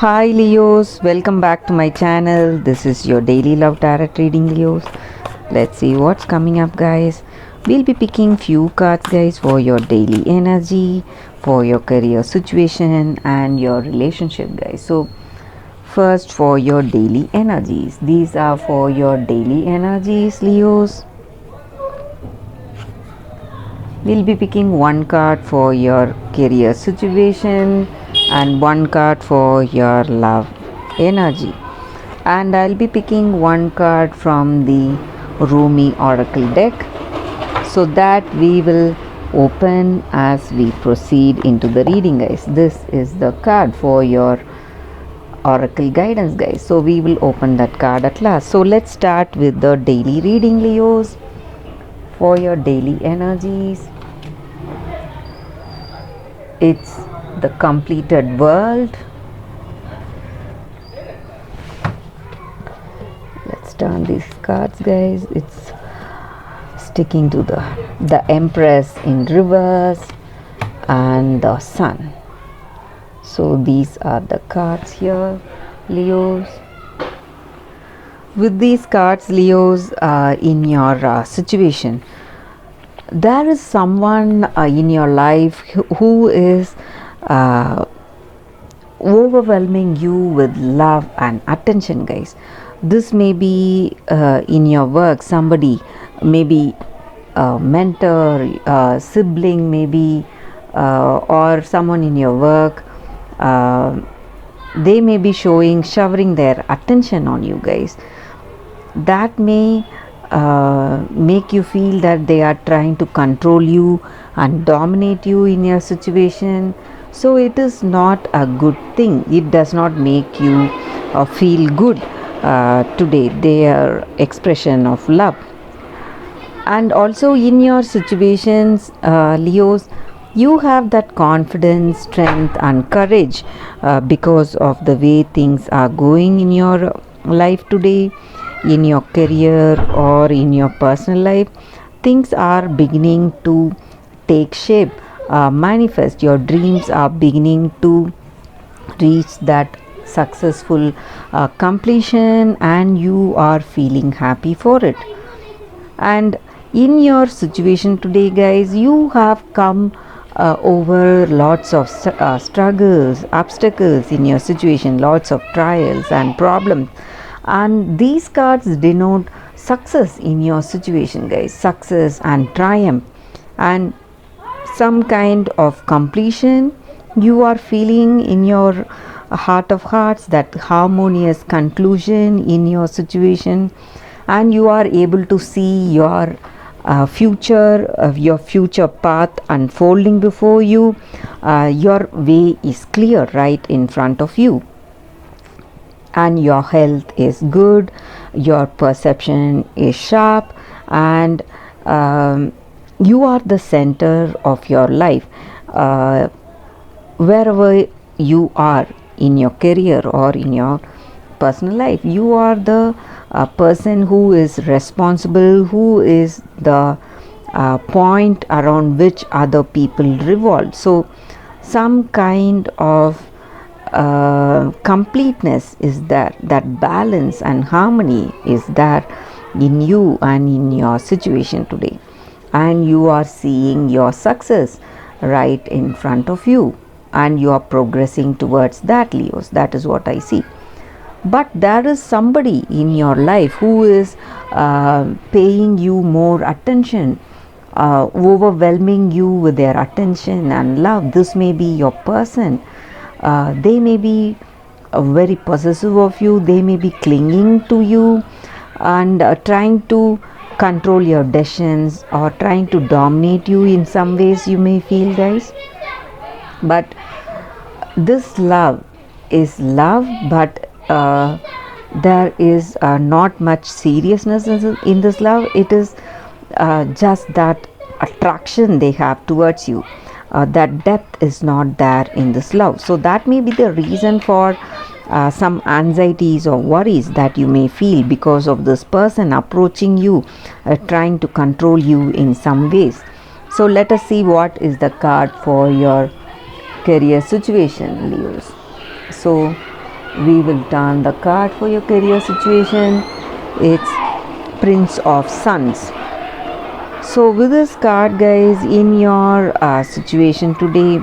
Hi Leos, welcome back to my channel. This is your daily love tarot reading, Leos. Let's see what's coming up, guys. We'll be picking few cards, guys, for your daily energy, for your career situation and your relationship, guys. So first, for your daily energies. These are for your daily energies, Leos. We'll be picking one card for your career situation and one card for your love energy. And I'll be picking one card from the Rumi Oracle deck so that we will open as we proceed into the reading, guys. This is the card for your Oracle guidance, guys. So we will open that card at last. So let's start with the daily reading, Leos, for your daily energies. It's the completed world. Let's turn these cards, guys. It's sticking to the Empress in reverse and the Sun. So these are the cards here, Leos. With these cards, Leos, in your situation, there is someone in your life who is overwhelming you with love and attention, guys. This may be in your work, somebody, maybe a mentor, a sibling, maybe, or someone in your work. They may be showering their attention on you, guys. That may make you feel that they are trying to control you and dominate you in your situation. So it is not a good thing. It does not make you feel good today, their expression of love. And also in your situations, Leos, you have that confidence, strength and courage because of the way things are going in your life today, in your career or in your personal life. Things are beginning to take shape, manifest. Your dreams are beginning to reach that successful completion and you are feeling happy for it. And in your situation today, guys, you have come over lots of struggles, obstacles in your situation, lots of trials and problems, and these cards denote success in your situation, guys. Success and triumph and some kind of completion. You are feeling in your heart of hearts that harmonious conclusion in your situation, and you are able to see your future path unfolding before you. Your way is clear right in front of you, and your health is good, your perception is sharp, and you are the center of your life. Wherever you are in your career or in your personal life, you are the person who is responsible, who is the point around which other people revolve. So some kind of completeness is there, that balance and harmony is there in you and in your situation today, and you are seeing your success right in front of you and you are progressing towards that, Leos. That is what I see. But there is somebody in your life who is paying you more attention, overwhelming you with their attention and love. This may be your person. They may be very possessive of you, they may be clinging to you and trying to control your decisions or trying to dominate you in some ways, you may feel, guys. But this love is love, but there is not much seriousness in this love. It is just that attraction they have towards you. That depth is not there in this love. So that may be the reason for some anxieties or worries that you may feel because of this person approaching you, trying to control you in some ways. So let us see what is the card for your career situation, Leos. So we will turn the card for your career situation. It's Prince of Sons. So with this card, guys, in your situation today,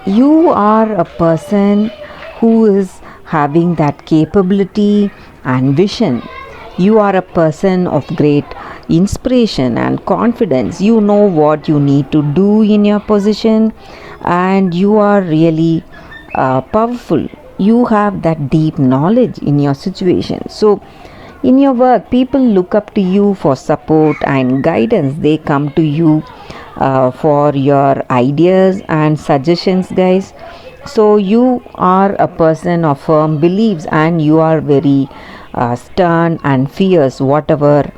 you are a person who is having that capability and vision. You are a person of great inspiration and confidence. You know what you need to do in your position, and you are really powerful. You have that deep knowledge in your situation. So in your work, people look up to you for support and guidance. They come to you for your ideas and suggestions, guys. So you are a person of firm beliefs, and you are very stern and fierce. Whatever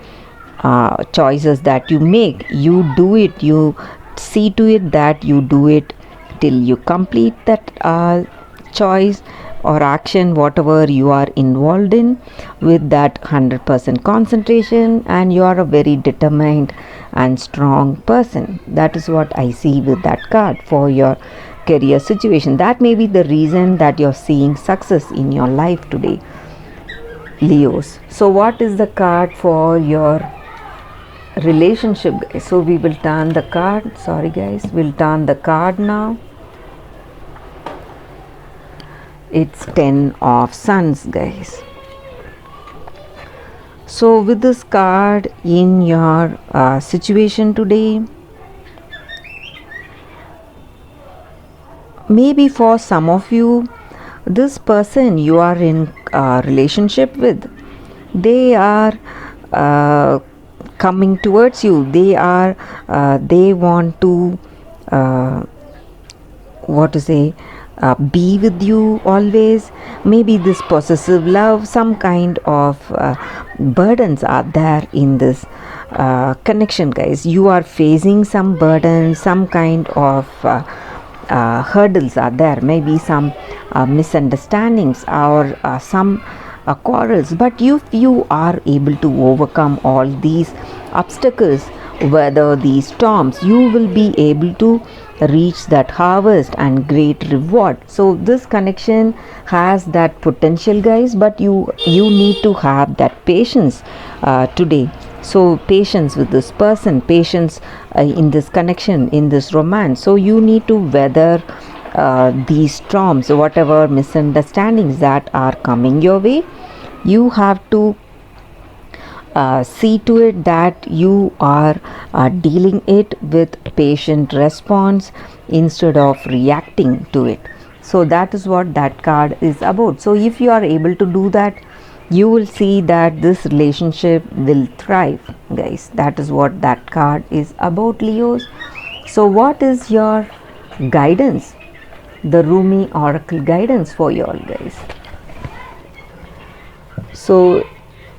choices that you make, you do it. You see to it that you do it till you complete that choice or action, whatever you are involved in, with that 100% concentration, and you are a very determined and strong person. That is what I see with that card for your career situation. That may be the reason that you're seeing success in your life today, Leos. So what is the card for your relationship, guys? So we will turn the card. Sorry guys, we'll turn the card now. It's 10 of Sons, guys. So with this card in your situation today, maybe for some of you, this person you are in a relationship with, they are coming towards you. They are they want to be with you always. Maybe this possessive love, some kind of burdens are there in this connection, guys. You are facing some burdens, some kind of hurdles are there. Maybe some misunderstandings or some quarrels, but if you are able to overcome all these obstacles, weather these storms, you will be able to reach that harvest and great reward. So this connection has that potential, guys, but you need to have that patience today. So patience with this person, patience in this connection, in this romance. So you need to weather these storms, whatever misunderstandings that are coming your way. You have to see to it that you are dealing it with patient response instead of reacting to it. So that is what that card is about. So if you are able to do that, you will see that this relationship will thrive, guys. That is what that card is about, Leos. So what is your guidance, the Rumi oracle guidance for you all, guys? So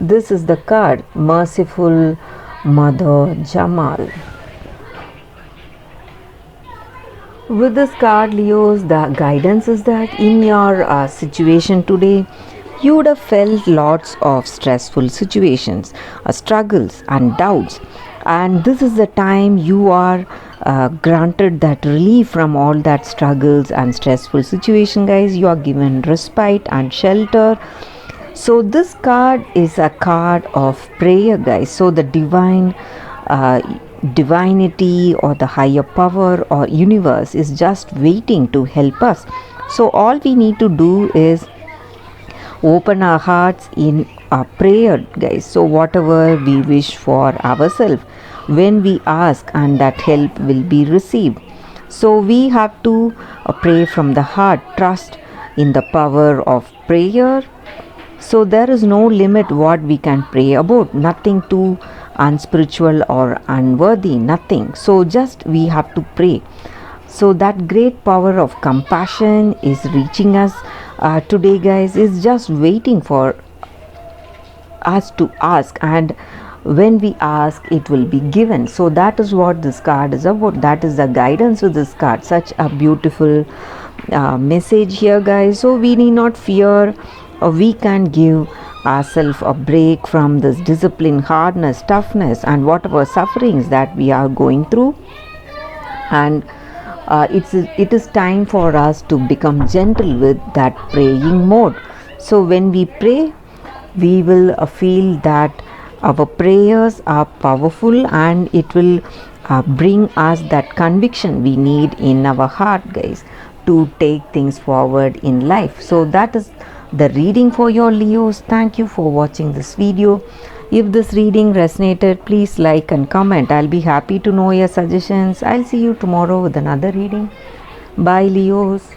this is the card, Merciful Mother Jamal. With this card, Leos, the guidance is that in your situation today, you would have felt lots of stressful situations, struggles and doubts, and this is the time you are granted that relief from all that struggles and stressful situation, guys. You are given respite and shelter. So this card is a card of prayer, guys. So the divinity or the higher power or universe is just waiting to help us. So all we need to do is open our hearts in a prayer, guys. So whatever we wish for ourselves, when we ask, and that help will be received. So we have to pray from the heart, trust in the power of prayer. So there is no limit what we can pray about, nothing too unspiritual or unworthy, nothing. So just we have to pray. So that great power of compassion is reaching us today, guys, is just waiting for us to ask, and when we ask it will be given. So that is what this card is about. That is the guidance of this card. Such a beautiful message here, guys. So we need not fear, or we can give ourselves a break from this discipline, hardness, toughness, and whatever sufferings that we are going through. And it is time for us to become gentle with that praying mode. So when we pray, we will feel that our prayers are powerful, and it will bring us that conviction we need in our heart, guys, to take things forward in life. So that is the reading for your Leos. Thank you for watching this video. If this reading resonated, please like and comment. I'll be happy to know your suggestions. I'll see you tomorrow with another reading. Bye, Leos.